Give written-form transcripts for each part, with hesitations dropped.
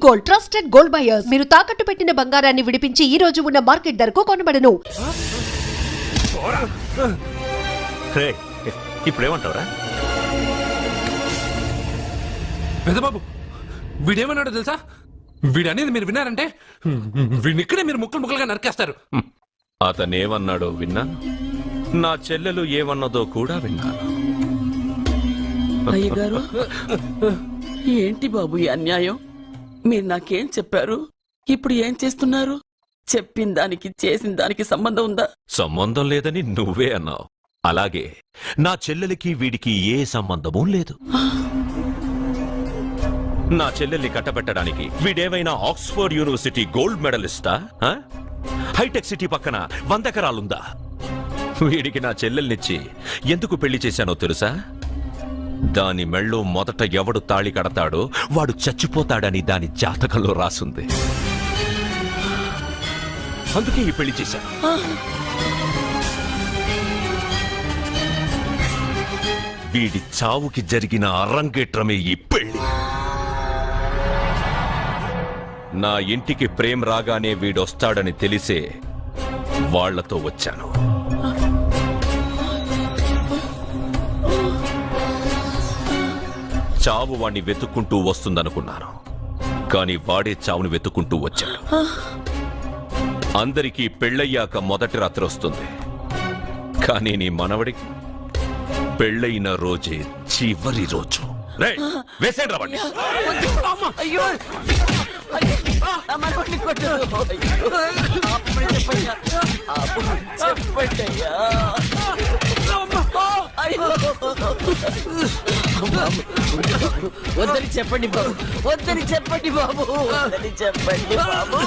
Gold, trusted gold buyers. మీరు తాకట్టు పెట్టిన బంగారాన్ని విడిపించి ఈ రోజు ఉన్న మార్కెట్ ధరకు కొనబడను. ఇప్పుడేమంటావురా? పెద్దబాబు, వీడేమన్నాడో తెలుసా? వీడనేది మీరు విన్నారంటే వీడిని ఇక్కడే మీరు ముక్కలు ముక్కలుగా నరికేస్తారు. అతనేమన్నాడో విన్నా, నా చెల్లెలు ఏమన్నదో కూడా విన్నాను. అయ్యగారు, ఏంటి బాబు ఈ అన్యాయం? మీరు నాకేం చెప్పారు? ఇప్పుడు ఏం చేస్తున్నారు? చెప్పిన దానికి చేసిన దానికి సంబంధం ఉందా? సంబంధం లేదని నువ్వే అన్నావు. అలాగే నా చెల్లెలికి వీడికి ఏ సంబంధమూ లేదు. నా చెల్లెల్ని కట్టబెట్టడానికి వీడేమైనా ఆక్స్ఫర్డ్ యూనివర్సిటీ గోల్డ్ మెడలిస్టా? హైటెక్ సిటీ పక్కన 100 ఎకరాలుందా? వీడికి నా చెల్లెల్నిచ్చి ఎందుకు పెళ్లి చేశానో తెలుసా? దాని మెళ్ళో మొదట ఎవడు తాళి కడతాడో వాడు చచ్చిపోతాడని దాని జాతకంలో రాసుంది. అందుకే ఈ పెళ్లి చేశాను. వీడి చావుకి జరిగిన అరంగేట్రమే ఈ పెళ్లి. నా ఇంటికి ప్రేమ్ రాగానే వీడొస్తాడని తెలిసే వాళ్లతో వచ్చాను. చావు వాణ్ణి వెతుక్కుంటూ వస్తుందనుకున్నాను, కాని వాడే చావుని వెతుక్కుంటూ వచ్చాడు. అందరికీ పెళ్ళయ్యాక మొదటి రాత్రి వస్తుంది, కానీ నీ మనవడికి పెళ్ళైన రోజే చివరి రోజు. వేసేయండి రా వాణ్ణి. అయ్యో, నా మనవడిని కొట్టు. చెప్పండయ్యా. వద్దని చెప్పండి బాబు, వద్దని చెప్పండి బాబు, వద్దని చెప్పండి బాబు.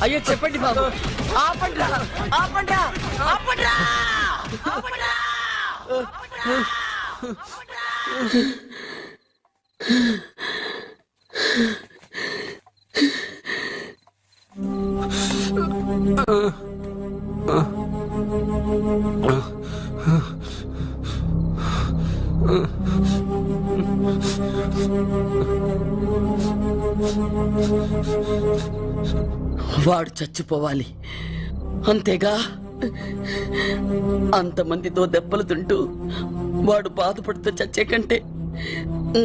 అయ్యో చెప్పండి బాబు. ఆపండ్రా, ఆపండ్రా, ఆపండ్రా, ఆపండ్రా. వాడు చచ్చిపోవాలి, అంతేగా? అంతమందితో దెబ్బలు తింటూ వాడు బాధపడుతూ చచ్చే కంటే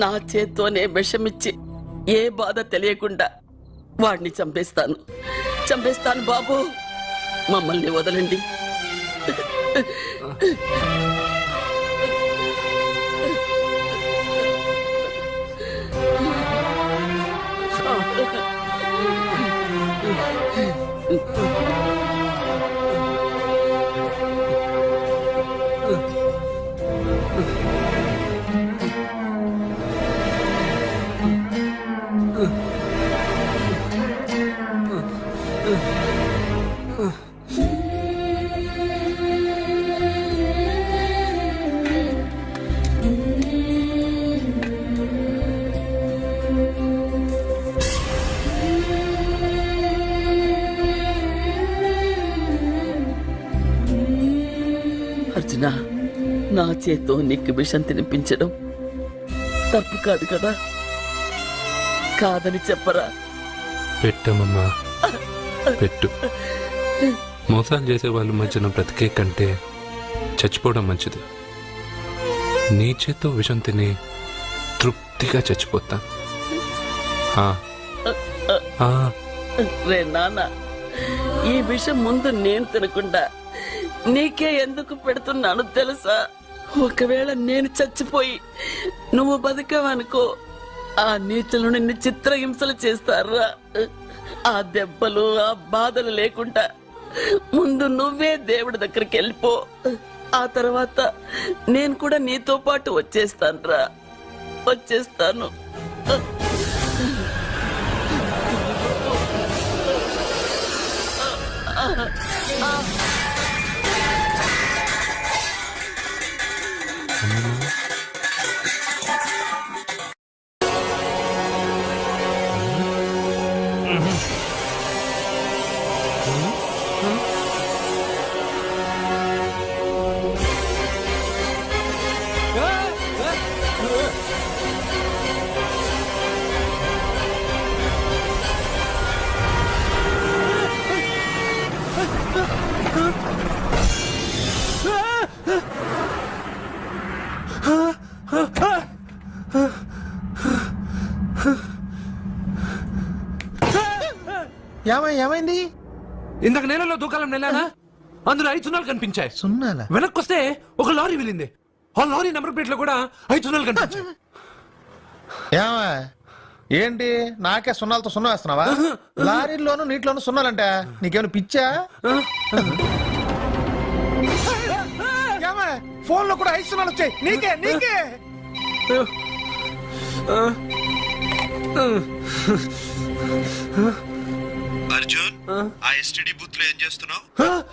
నా చేత్తోనే విషమిచ్చి ఏ బాధ తెలియకుండా వాడిని చంపేస్తాను, చంపేస్తాను బాబు. మమ్మల్ని వదలండి. అర్జున, నా చేత్తో నీకు విషం తినిపించడం తప్పు కాదు కదా? కాదని చెప్పరా? పెట్టమ్మా, పెట్టు. మోసాలు చేసే వాళ్ళ మధ్యన బ్రతికే కంటే చచ్చిపోవడం మంచిది. నీ చేత్తో విషం తిని తృప్తిగా చచ్చిపోతా. రే నాన్న, ఈ విషయం ముందు నేను తినకుండా నీకే ఎందుకు పెడుతున్నాను తెలుసా? ఒకవేళ నేను చచ్చిపోయి నువ్వు బతికావనుకో, ఆ నీచులు నిన్ను చిత్రహింసలు చేస్తారా? ఆ దెబ్బలు, ఆ బాధలు లేకుండా ముందు నువ్వే దేవుడి దగ్గరికి వెళ్ళిపో. ఆ తర్వాత నేను కూడా నీతో పాటు వచ్చేస్తాను. వచ్చేస్తాను. ఏమైంది? ఇందాక నేలలో దూకాలం నెలానా అందులో 5 సున్నాలు కనిపించాయి. సున్నాలా? వెనక్కి వస్తే ఒక లారీ వెళ్ళింది. ఆ లారీ నెంబర్ ప్లేట్ లో కూడా 5 సున్నాలు కనిపించాయి. ఏమా ఏంటి నాకే సున్నాలతో సున్నా వేస్తున్నావా? లారీల్లోనూ నీటిలోనూ సున్నాలంట నీకేమైనా పిచ్చా? ఫోన్ లో కూడా 5 సున్నాలు వచ్చాయి నీకే నీకే. అర్జున్ ఆ ఎస్టీడీ బూత్ లో ఏం చేస్తున్నావు?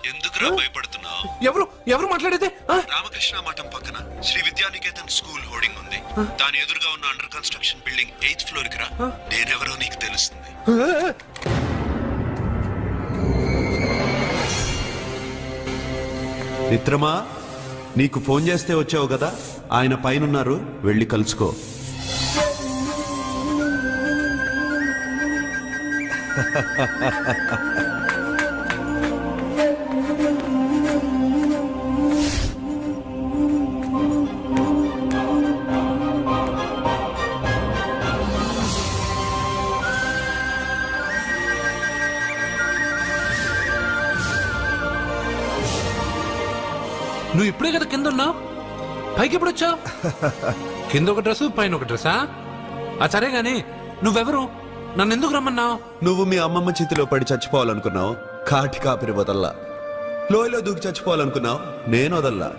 ఎందుకురా భయపడుతున్నావు? ఎవరు మాట్లాడేది? రామకృష్ణ మఠం పక్కన శ్రీ విద్యానికేతన్ స్కూల్ హోర్డింగ్ ఉంది. దాని ఎదురుగా ఉన్న under construction building 8th floor కి రా. నేనెవరో నీకు తెలుస్తుంది. మిత్రమా, నీకు ఫోన్ చేస్తే వచ్చావు కదా, ఆయన పైనున్నారు, వెళ్ళి కలుసుకో. నువ్వు ఇప్పుడే కదా కింద ఉన్నావు, పైకి ఎప్పుడు వచ్చావు? కింద ఒక డ్రెస్ పైన ఒక డ్రెస్సా? సరే గాని నువ్వెవరు? నన్ను ఎందుకు రమ్మన్నావు? నువ్వు మీ అమ్మమ్మ చేతిలో పడి చచ్చిపోవాలనుకున్నావు, కాటి కాపిరి వదల్లా. లోయలో దూకి చచ్చిపోవాలనుకున్నావు, నేను వదల్లా.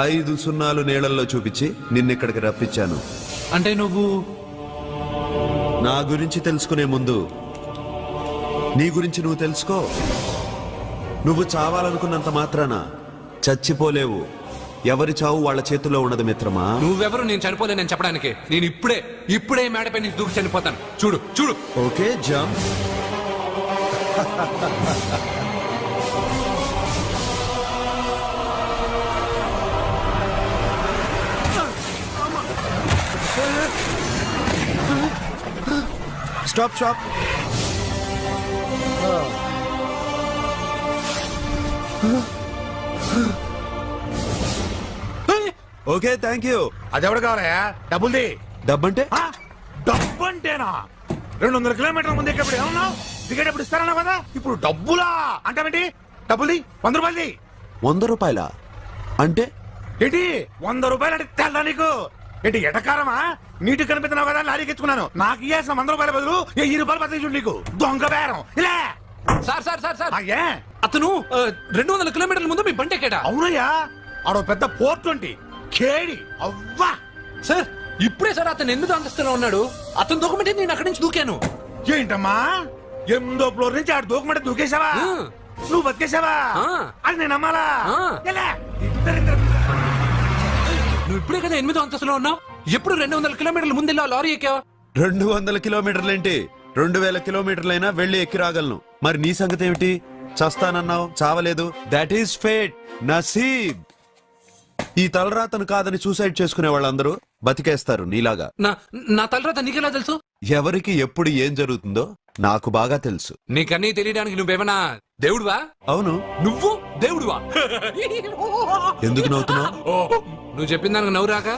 5 సున్నాలు నీళ్ళల్లో చూపించి నిన్నిక్కడికి రప్పించాను. అంటే నువ్వు నా గురించి తెలుసుకునే ముందు నీ గురించి నువ్వు తెలుసుకో. నువ్వు చావాలనుకున్నంత మాత్రాన చచ్చిపోలేవు. ఎవరి చావు వాళ్ళ చేతుల్లో ఉండదు మిత్రమా. నువ్వెవరు నేను చనిపోలేనని చెప్పడానికి? నేను ఇప్పుడే మేడపై నుంచి దూకి చనిపోతాను. చూడు. Okay jump. Stop. Okay thank you. అది ఎవడు కావాలయా? డబ్బుల్ది. డబ్బంటే డబ్బు అంటేనా? 200 కిలోమీటర్ల ముందు ఎక్కడ ఏమన్నావు? టికెట్ ఎప్పుడు ఇస్తారన్నావు కదా, ఇప్పుడు డబ్బులా అంటావేంటి? డబ్బుల్ది 100 రూపాయలది. 100 రూపాయలా? అంటే ఏంటి 100 రూపాయలు అంటే తెల్లా నీకు? ఏంటి ఎటకారమా? నీటి కనిపిస్తున్నావు కదా, లారీకి ఎత్తుకున్నాను. నాకు ఇయ్యాల్సిన 100 రూపాయల బదులు 1000 రూపాయలు బదిలీ చూడు నీకు. దొంగ బేరం ఇలా. సార్ అయ్యే అతను 200 కిలోమీటర్ల ముందు మీ బండి ఎక్కాడా? అవునయ్యా, ఆడో పెద్ద పోర్ట్ వంటి కేడి అవ్వా. సార్ ఇప్పుడే సార్ అతను 8వ అంతస్తులో ఉన్నాడు. అతను దూకమంటే నేను అక్కడి నుంచి దూకాను. ఏంటమ్మా 8వ ఫ్లోర్ నుంచి ఆడు దూకమంటే దూకేశావా? నువ్వు బతికేశావా? అది నేను నమ్మాలా? ఎలా? నువ్వు ఇప్పుడే కదా 8వ అంతస్తులో ఉన్నావు. ఎప్పుడు 200 కిలోమీటర్ల ముందు లారీ ఎక్కావా? 200 కిలోమీటర్లేంటి, 2000 కిలోమీటర్లైనా వెళ్ళి ఎక్కి రాగలను. మరి నీ సంగతి ఏమిటి? చస్తానన్నావు, చావలేదు. That is fate, నసీబ్. ఈ తలరాతను కాదని సూసైడ్ చేసుకునే వాళ్ళందరూ బతికేస్తారు నీలాగా. నా తలరాత నీకెలా తెలుసు? ఎవరికి ఎప్పుడు ఏం జరుగుతుందో నాకు బాగా తెలుసు. నీకన్నీ తెలియడానికి నువ్వేమన్నా దేవుడువా? అవును. నువ్వు దేవుడువా? ఎందుకు నవ్వుతున్నావు? నువ్వు చెప్పిన దానికి నవ్వు రాక?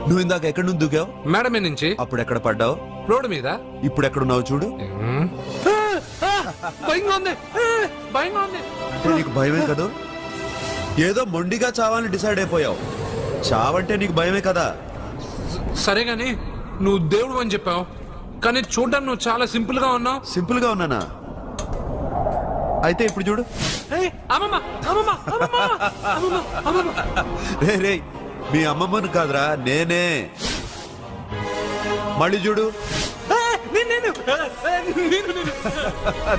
నువ్వు ఇందాక ఎక్కడి నుంచి దూకావు? మేడమే నుంచి. అప్పుడు ఎక్కడ పడ్డావు? రోడ్డు మీద. ఇప్పుడు ఎక్కడున్నావు చూడు. భయంగా ఉంది. అంటే నీకు భయమే కదా? ఏదో మొండిగా చావాలని డిసైడ్ అయిపోయావు. చావంటే నీకు భయమే కదా? సరే గాని నువ్వు దేవుడు అని చెప్పావు, కానీ చూడడానికి నువ్వు చాలా సింపుల్ గా ఉన్నావు. సింపుల్ గా ఉన్నానా? అయితే ఇప్పుడు చూడు. రే మీ అమ్మమ్మను కాదురా, నేనే. మళ్ళీ చూడు.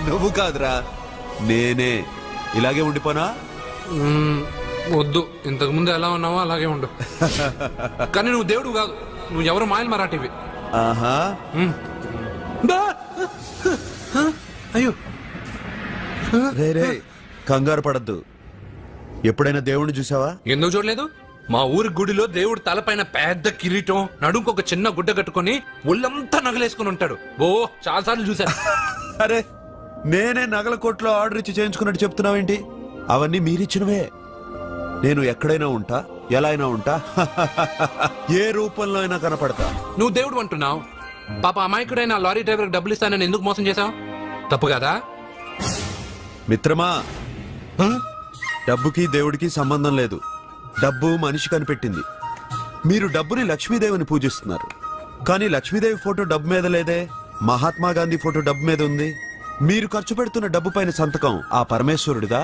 నువ్వు కాదురా, నేనే. ఇలాగే ఉండిపోనా? వద్దు, ఇంతకు ముందు ఎలా ఉన్నావో అలాగే ఉండు. కానీ నువ్వు దేవుడు కాదు, నువ్వు ఎవరు మాయలు మరాఠీవి. ఆహా. అయ్యో రే కంగారు పడద్దు. ఎప్పుడైనా దేవుణ్ణి చూసావా? ఎందుకు చూడలేదు? మా ఊరి గుడిలో దేవుడు తలపైన పెద్ద కిరీటం, నడుంకు ఒక చిన్న గుడ్డ కట్టుకుని ఒళ్ళంతా నగలేసుకుని ఉంటాడు. ఓ చాలా సార్లు చూశాను. అరే నేనే నగల కొట్లో ఆర్డర్ ఇచ్చి చేయించుకున్నట్టు చెప్తున్నావేంటి? అవన్నీ మీరిచ్చినవే. నేను ఎక్కడైనా ఉంటా, ఎలా అయినా ఉంటా, ఏ రూపంలో అయినా కనపడతా. నువ్వు దేవుడు అంటున్నావు. పాప అమాయకుడైన లారీ డ్రైవర్ డబ్బులు ఇస్తానని ఎందుకు మోసం చేశావు? తప్పు కదా? మిత్రమా, డబ్బుకి దేవుడికి సంబంధం లేదు. డబ్బు మనిషి కనిపెట్టింది. మీరు డబ్బుని లక్ష్మీదేవిని పూజిస్తున్నారు, కానీ లక్ష్మీదేవి ఫోటో డబ్బు మీద లేదే. మహాత్మా గాంధీ ఫోటో డబ్బు మీద ఉంది. మీరు ఖర్చు పెడుతున్న డబ్బు పైన సంతకం ఆ పరమేశ్వరుడిదా,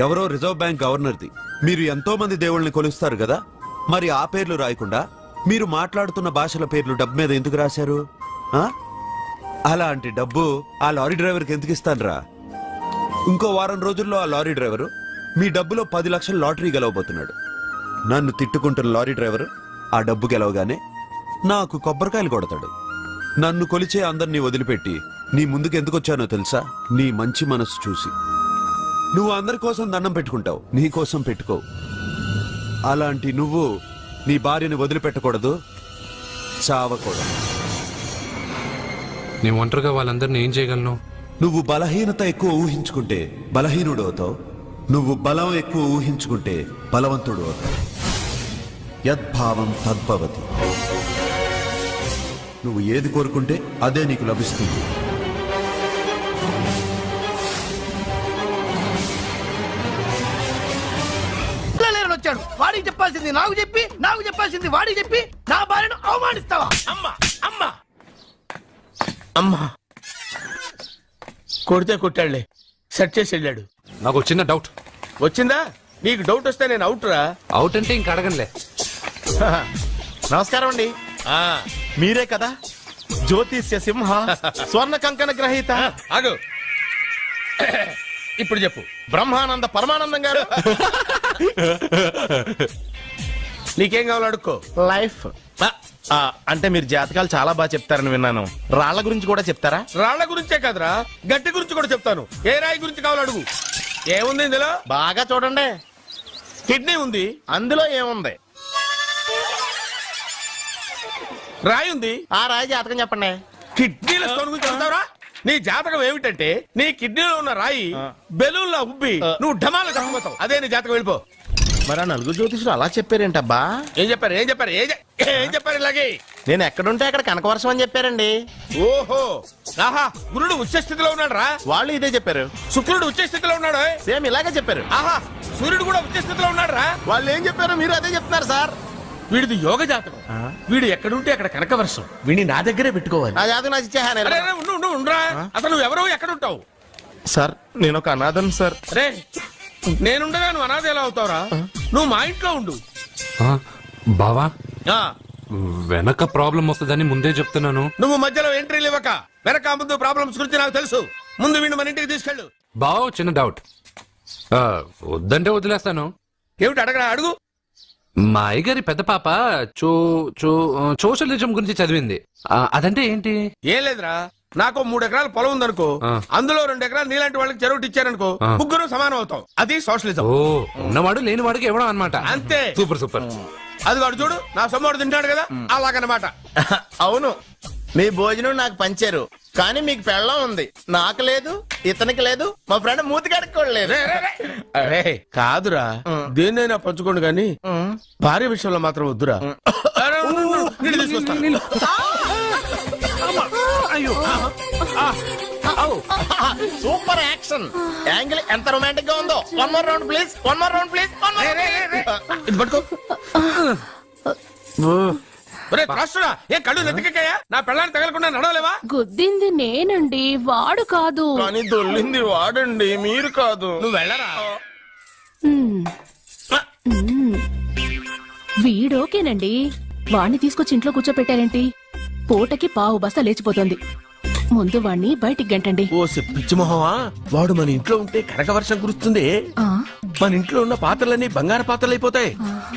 ఎవరో రిజర్వ్ బ్యాంక్ గవర్నర్ది? మీరు ఎంతో మంది దేవుళ్ళని కొలుస్తారు కదా, మరి ఆ పేర్లు రాయకుండా మీరు మాట్లాడుతున్న భాషల పేర్లు డబ్బు మీద ఎందుకు రాశారు? ఆ? అలాంటి డబ్బు ఆ లారీ డ్రైవర్కి ఎందుకు ఇస్తానురా? ఇంకో వారం రోజుల్లో ఆ లారీ డ్రైవరు మీ డబ్బులో 10 లక్షల లాటరీ గెలవబోతున్నాడు. నన్ను తిట్టుకుంటున్న లారీ డ్రైవరు ఆ డబ్బు గెలవగానే నాకు కొబ్బరికాయలు కొడతాడు. నన్ను కొలిచే అందరినీ వదిలిపెట్టి నీ ముందుకు ఎందుకు వచ్చానో తెలుసా? నీ మంచి మనసు చూసి. నువ్వు అందరి కోసం దండం పెట్టుకుంటావు, నీ కోసం పెట్టుకోవు. అలాంటి నువ్వు నీ భార్యని వదిలిపెట్టకూడదు, చావకూడదు. నీ ఒంటరిగా వాళ్ళందరినీ ఏం చేయగలను? నువ్వు బలహీనత ఎక్కువ ఊహించుకుంటే బలహీనుడు అవుతావు. నువ్వు బలం ఎక్కువ ఊహించుకుంటే బలవంతుడు అవుతావు. యద్భావం తద్భవతి. నువ్వు ఏది కోరుకుంటే అదే నీకు లభిస్తుంది. వచ్చాడు. వాడికి చెప్పాల్సింది నాకు చెప్పి, నాకు చెప్పాల్సింది వాడికి చెప్పి నా భార్యను అవమానిస్తావా? అమ్మా అమ్మా అమ్మా, కొడితే కొట్టాడులే, సెట్ చేసి వెళ్ళాడు. నాకు చిన్న డౌట్. వచ్చిందా? నీకు డౌట్ వస్తే నేను అవుట్ రా. అవుట్ అంటే ఇంక అడగనులే. నమస్కారం అండి. మీరే కదా జ్యోతిష్య సింహ స్వర్ణ కంకణ గ్రహీత? ఆగు. ఇప్పుడు చెప్పు. బ్రహ్మానంద పరమానందం గారు. నీకేం కావాలో అడుక్కో. లైఫ్ అంటే మీరు జాతకాలు చాలా బాగా చెప్తారని విన్నాను. రాళ్ల గురించి కూడా చెప్తారా? రాళ్ల గురించే కదరా, గట్టి గురించి కూడా చెప్తాను. ఏ రాయి గురించి కావాలో అడుగు. ఏముంది ఇందులో? బాగా చూడండి. కిడ్నీ ఉంది, అందులో ఏముంది? రాయి ఉంది. ఆ రాయి జాతకం చెప్పండి. కిడ్నీల స్టోన్ గురించి చెప్తావురా? నీ జాతకం ఏమిటంటే నీ కిడ్నీలో ఉన్న రాయి బెలూన్లా ఉబ్బి నువ్వు ఢమాల చచ్చిపోతావు. అదే నీ జాతకం. వెళ్ళిపో. మరి ఆ నలుగురు జ్యోతిషులు అలా చెప్పారేంటబ్బా? ఏం చెప్పారు? ఏం చెప్పారు? ఏం చెప్పారు? ఇలాగే నేను ఎక్కడుంటే అక్కడ కనకవర్షం అని చెప్పారండి. ఓహో, ఆహా. గురుడు ఉచ్చ స్థితిలో ఉన్నాడు రా. వాళ్ళు ఇదే చెప్పారు. శుక్రుడు ఉచ్చ స్థితిలో ఉన్నాడు. సేమ్ ఇలాగే చెప్పారు. ఆహా, సూర్యుడు కూడా ఉచ్చ స్థితిలో ఉన్నాడు రా. వాళ్ళు ఏం చెప్పారు మీరు అదే చెప్తున్నారు సార్. వీడిది యోగ జాతకం. వీడు ఎక్కడుంటే అక్కడ కనకవర్షం. వీడిని నా దగ్గరే పెట్టుకోవాలి. ఆ జాతకం నాకు ఇచ్చేహాను. అరే, అరే, ఉండురా. అసలు నువ్వు ఎవరో ఎక్కడ ఉంటావు? సార్ నేను ఒక అనాథం సార్. రే, నేనుండగా నువ్వు అనాథ ఎలా అవుతావురా? నువ్వు మా ఇంట్లో ఉండు. ఆ, బావా, ఆ, వెనక ప్రాబ్లం వస్తుందని ముందే చెప్తున్నాను. నువ్వు మధ్యలో ఎంట్రీలు ఇవ్వక. వెనక ముందు ప్రాబ్లమ్స్ గురించి నాకు తెలుసు. ముందు వీడిని మన ఇంటికి తీసుకెళ్ళు. బావా, చిన్న డౌట్. వద్దంటే వదిలేస్తాను. ఏమిటి అడగరా? అడుగు. మా అయ్యగారి పెద్ద పాప సోషలిజం గురించి చదివింది. అదంటే ఏంటి? ఏం లేదురా, నాకు 3 ఎకరాల పొలం ఉందనుకో, అందులో 2 ఎకరాలు నీలాంటి వాళ్ళకి చెరువు ఇచ్చారనుకో, ముగ్గురు సమానం అవుతాం. అది సోషలిజం. ఓ, ఉన్నవాడు లేని వాడికి ఇవ్వడం అనమాట. అంతే. Super super. అది వాడు చూడు, నా సొమ్మడు తింటాడు కదా, అలాగనమాట. అవును, మీ భోజనం నాకు పంచారు, కానీ మీకు పెళ్ళం ఉంది, నాకు లేదు, ఇతనికి లేదు, మా ఫ్రెండ్ మూతి కడుక్కోలేదు. అరే కాదురా, దేన్నైనా పంచుకోండి కానీ భార్య విషయంలో మాత్రం వద్దురా. అరే, ఉండు, నీళ్ళు తీసుకొస్తా. సూపర్ యాక్షన్ యాంగిల్ ఎంత రొమాంటిక్ గా ఉందో. One more round please, one more round please. ఇది పట్టుకో. ఒరే త్రాసుడా, ఏ కళ్ళు నెత్తికెక్కాయా? నా పెళ్ళాన్ని తగలకుండా నడవలేవా? గుద్దింది నేనండి, వాడు కాదు. కానీ దొల్లింది వాడండి, మీరు కాదు. నువ్వు వెళ్ళరా. వీడోకేనండి, వాణ్ణి తీసుకొచ్చి ఇంట్లో కూర్చోపెట్టారేంటి? పూటకి పావు బస్తా లేచిపోతుంది. ముందు వాణ్ణి బయటికి గంటండి. ఓ పిచ్చి మొహమా, వాడు మన ఇంట్లో ఉంటే కనక వర్షం కురుస్తుంది. మన ఇంట్లో ఉన్న పాత్రలన్నీ బంగారు పాత్రలు అయిపోతాయి.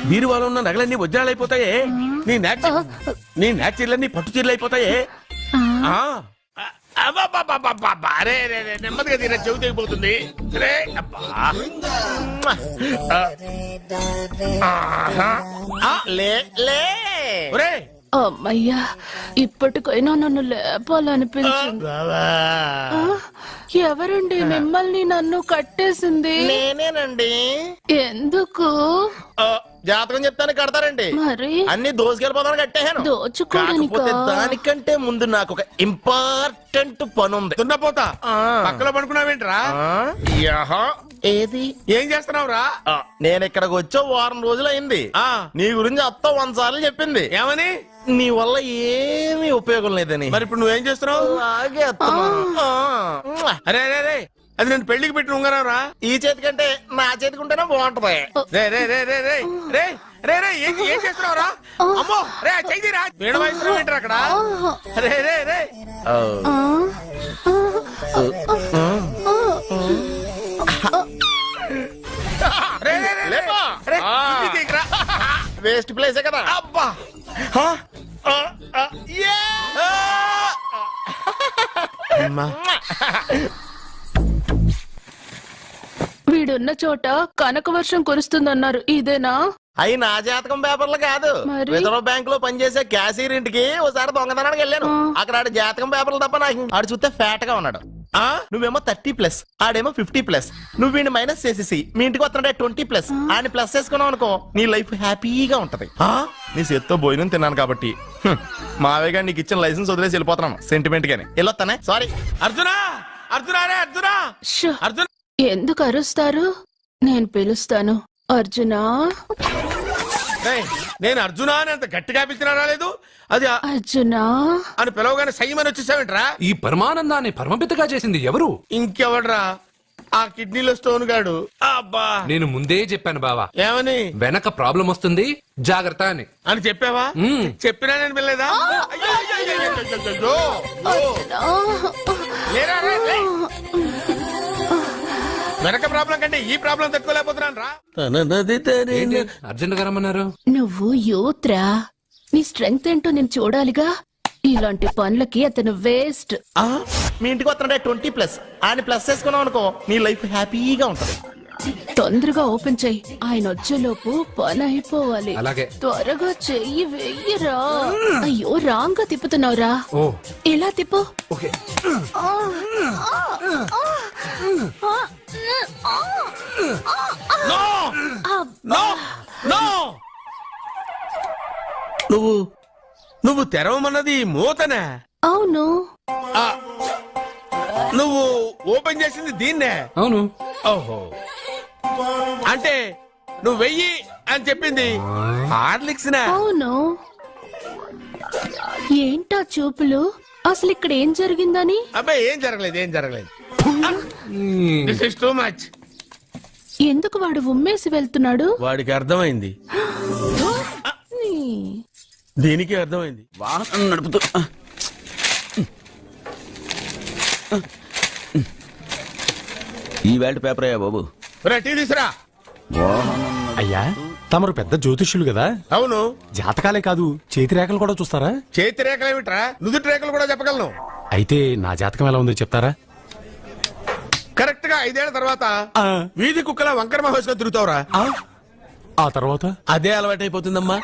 బీరువాలో ఉన్న నగలన్నీ వజ్రాలు అయిపోతాయి. నీ నాచీర్లన్నీ పట్టు చీరలు అయిపోతాయి. నెమ్మదిగా తీరా, చెవి తెగిపోతుంది. ఒరే అమ్మయ్యా, ఇప్పటికైనా నన్ను లేపాలనిపించింది. ఎవరండి మిమ్మల్ని నన్ను కట్టేసింది? నేనేనండి. ఎందుకు? జాతకం చెప్తాను కడతారండి మరి అన్ని దోసుకెళ్ళిపోతాను కట్టేహాను దోచుకోడానికా? కాకపోతే దానికంటే ముందు నాకు ఒక ఇంపార్టెంట్ పని ఉంది. దున్నపోతా ఆ. పక్కలో పడుకున్నావేంట్రా? యహో, ఏది ఏం చేస్తున్నావురా? నేను ఇక్కడికి వచ్చే వారం రోజులు అయింది. ఆ. నీ గురించి అత్త 100 సార్లు చెప్పింది. ఏమని? నీ వల్ల ఏమీ ఉపయోగం లేదని. మరి ఇప్పుడు నువ్వేం చేస్తున్నావు? అలాగే అత్తమాను. ఆ. అరే అరే అరే, అది నేను పెళ్లికి పెట్టిన ఉంగరం రా. ఈ చేతి కంటే నా చేతికి ఉంటేనే బాగుంటది. రే రే రే రే రే రే రే రే ఏం చేస్తున్నావు రా? అమ్మో రే చెయ్యిరా, వీణ వాయిస్తున్నావు ఏంట్రా అక్కడ? రే రే రే రే రే రే, లేపా. రే, ఆ. ఇది తీయకురా. వేస్ట్ ప్లేసే కదా. అబ్బా ఆ. ఆ. ఆ. యే. అమ్మా. వీడున్న చోట కనక వర్షం కురుస్తుందన్నారు ఇదేనా? అయి నా జాతకం పేపర్లు కాదు. మరి? రిజర్వ్ బ్యాంక్ లో పనిచేసే క్యాషియర్ ఇంటికి ఒకసారి దొంగతనానికి వెళ్ళాను. అక్కడ ఆడి జాతకం పేపర్లు తప్ప నాకు ఆడు చూస్తే ఫ్యాట్ గా ఉన్నాడు. ఆ నువ్వేమో 30+, ఆడేమో 50+. నువ్వు వీడిని మైనస్ చేసేసి మీ ఇంటికి వస్తున్నాడే 20+. ఆయన ప్లస్ చేసుకున్నావు అనుకో, నీ లైఫ్ హ్యాపీగా ఉంటది. నీ చేత్తో భోజనం తిన్నాను కాబట్టి మావయ్య గారు నీకు ఇచ్చిన లైసెన్స్ వదిలేసి వెళ్ళిపోతున్నాను సెంటిమెంట్ గాని. వెళ్ళొస్తానే, సారీ. అర్జునా అర్జునా రే అర్జునా షో! అర్జున్ ఎందుకు అరుస్తారు? నేను పిలుస్తాను. అర్జునా, రేయ్, నేను అర్జునా అని అంత గట్టిగా పిలిచినా రాలేదు. అది అర్జునా. అని పిలవగానే సైమని వచ్చేసావేంట్రా? ఈ పరమానందాన్ని పరమపితగా చేసింది ఎవరు? ఇంకెవడ్రా? ఆ కిడ్నీలో స్టోన్ గాడు. అబ్బా, నేను ముందే చెప్పాను బావా, ఏమని? వెనక ప్రాబ్లం వస్తుంది, జాగ్రత్త అని. అని చెప్పావా? మ్మ్. చెప్పినా నేను వెళ్ళలేదా? అయ్యో, అయ్యో, అయ్యో, అయ్యో, అయ్యో, అయ్యో. లేరా, రే, రే. వెనక ప్రాబ్లం కంటే ఈ ప్రాబ్లం తట్టుకోలేకపోతున్నాను రా. ఏంటి అర్జెంట్ గా రమ్మన్నారు? నువ్వు యూత్రా, నీ స్ట్రెంగ్త్ ఏంటో నేను చూడాలిగా. ఇలాంటి పనులకి అతను వేస్ట్. మీ ఇంటికి వస్తున్నాడే 20+. ఆయన ప్లస్ చేసుకున్నావు అనుకో, నీ లైఫ్ హ్యాపీగా ఉంటది. తొందరగా ఓపెన్ చెయ్యి, ఆయన వచ్చేలోపు పని అయిపోవాలి. అలాగే. త్వరగా చెయ్యి వెయ్యరా. అయ్యో, రాంగ్ గా తిప్పుతున్నావురా. ఓ ఇలా తిప్పు. ఓకే. నో నో, నువ్వు తెరవమన్నది మూతనే. అవును. ఆ, నువ్వు ఓపెన్ చేసింది దీన్నే. అవును. ఓహో, అంటే నువ్వు వెయ్యి అని చెప్పింది హార్లిక్స్ నా? అవును. ఏంటా చూపులు? అసలు ఇక్కడ ఏం జరిగిందని? అబ్బాయి ఏం జరగలేదు, ఏం జరగలేదు. This is too much. ఎందుకు వాడు ఉమ్మేసి వెళ్తున్నాడు? వాడికి అర్థమైంది, నీ. దీనికి అర్థమైంది. వాహనం నడుపుతూ ఈ వేల్ట్ పేపర్ అయ్యా బాబు. టీ తీసురా. అయ్యా, తమరు పెద్ద జ్యోతిష్యులు కదా, అవును. జాతకాలే కాదు చేతి రేఖలు కూడా చూస్తారా? చేతి రేఖలు ఏమిట్రా, నుదుటి రేఖలు కూడా చెప్పగలను. అయితే నా జాతకం ఎలా ఉందో చెప్తారా? కరెక్ట్ గా 5 ఏళ్ల తర్వాత వీధి కుక్కల వంకర మహోత్సవం తిరుగుతావురా. ఆ తర్వాత అదే అలవాటైపోతుందమ్మా.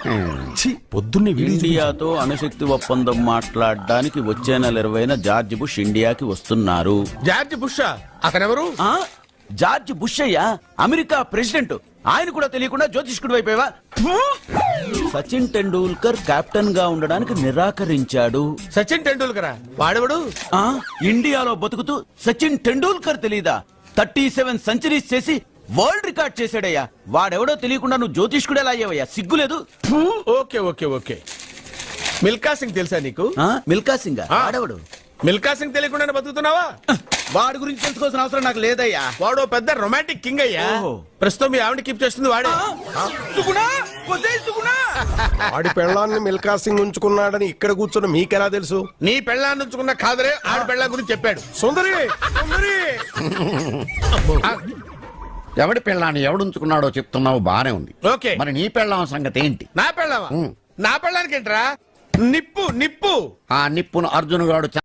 ఛీ, పొద్దున్నే వీడియో ఇండియాతో అణుశక్తి ఒప్పందం మాట్లాడడానికి వచ్చే నెల 20న జార్జ్ బుష్ ఇండియాకి వస్తున్నారు. జార్జ్ బుషా? అతనెవరు? ఆ? జార్జ్ బుష్ అయ్యా, అమెరికా ప్రెసిడెంట్. ఆయన కూడా తెలియకుండా జ్యోతిష్కుడు వైపోయావా? సచిన్ టెండూల్కర్ కెప్టెన్ గా ఉండడానికి నిరాకరించాడు. సచిన్ టెండూల్కరా? వాడెవడు? ఆ ఇండియాలో బతుకుతూ సచిన్ టెండూల్కర్ తెలీదా? 37 సెంచరీస్ చేసి వరల్డ్ రికార్డ్ చేశాడయ్యా. వాడెవడో తెలియకుండా నువ్వు జ్యోతిష్కుడు ఎలా అయ్యావయ్యా? సిగ్గులేదు? Okay okay okay. Milkha Singh తెలుసా నీకు? మిల్కా సింగ్ ఆ. వాడెవడు? మిల్కా సింగ్ తెలియకుండా బతుకుతున్నావా? వాడి గురించి తెలుసుకోవాల్సిన అవసరం నాకు లేదయ్యా. వాడు పెద్ద రొమాంటిక్ కింగ్ అయ్యా. ఓహో. ప్రస్తుతం మీ ఆవిడ కీప్ చేస్తుంది వాడే. వాడి పెళ్ళాన్ని మిల్కా సింగ్ ఉంచుకున్నాడని ఇక్కడ కూర్చొని మీకెలా తెలుసు? నీ పెళ్ళాన్ని ఉంచుకున్న కాదరే ఆడి పెళ్ళాం గురించి చెప్పాడు. సుందరి, సుందరి. ఎవడి పెళ్ళాన్ని ఎవడుంచుకున్నాడో చెప్తున్నావు, బానే ఉంది. ఓకే, మరి నీ పెళ్ళాం సంగతి ఏంటి? నా పెళ్ళావా? నా పెళ్ళానికి ఏంట్రా? నిప్పు నిప్పు. ఆ నిప్పును అర్జున్ గాడు